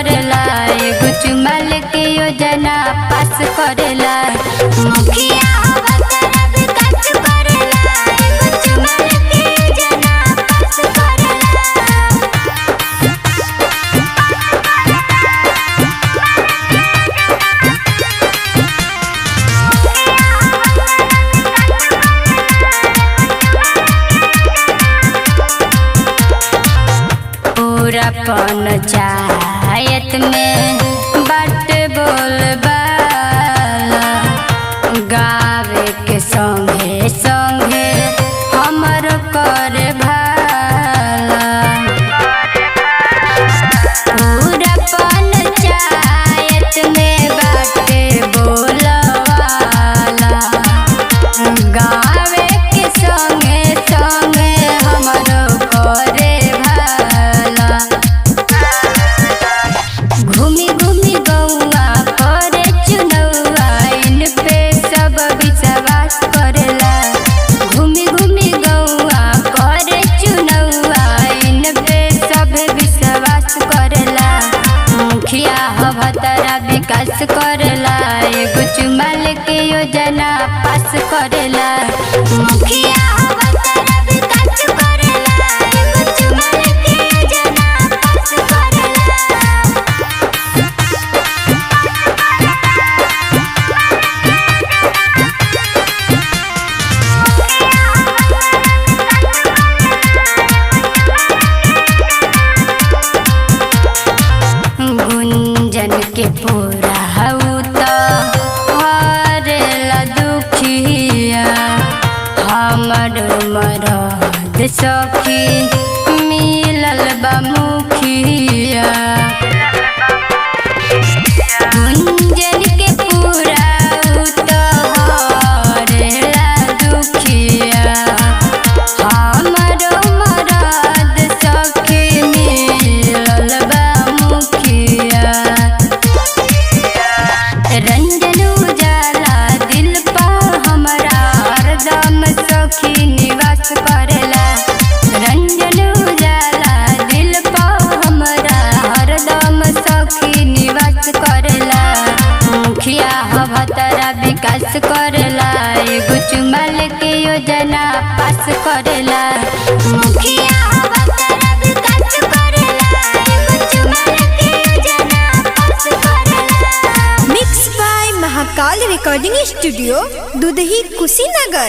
करेला, एगो चुमा लेके योजना पास करेला। मुखिया भतरा विकास करेला, एगो चुमा लेके योजना पास करेला। पूरा पंचायत में बाट बोलबाला, गावे के संगे संगे हमर करे भाला। पूरा पंचायत में बाट बोलबाला, गावे के संगे संगे हमर करे भाला। घूमी घूमी गौआ करे चुनौआ, इन पे सब विश्वास करेला। घूमी घूमी गौआ करे चुनौआ, इन पे सब विश्वास करेला। मुखिया भतरा विकास करेला, एगो चुमा लेके योजना पास करेला। मुखिया भतरा विकास करेला, एगो चुमा लेके योजना पास करेला। गुंजन के पूरा हऊ तो हरेला दुखिया, हमर मरद सखी मिलल बा मुखिया। गुंजन के पूरा हऊ तो हरेला दुखिया, हमर मरद सखी मिलल बा मुखिया। रंजन उजाला दिल पा हमरा हरदम सखी निवास करेला। रंजन उजाला दिल पा हमरा हरदम सखी निवास करेला। मुखिया भतरा विकास करेला, एगो चुमा लेके योजना पास करेला। मुखिया भतरा विकास करेला, एगो चुमा लेके योजना पास करेला। Mix by Mahakal recording studio, Dudhahi, Kushinagar.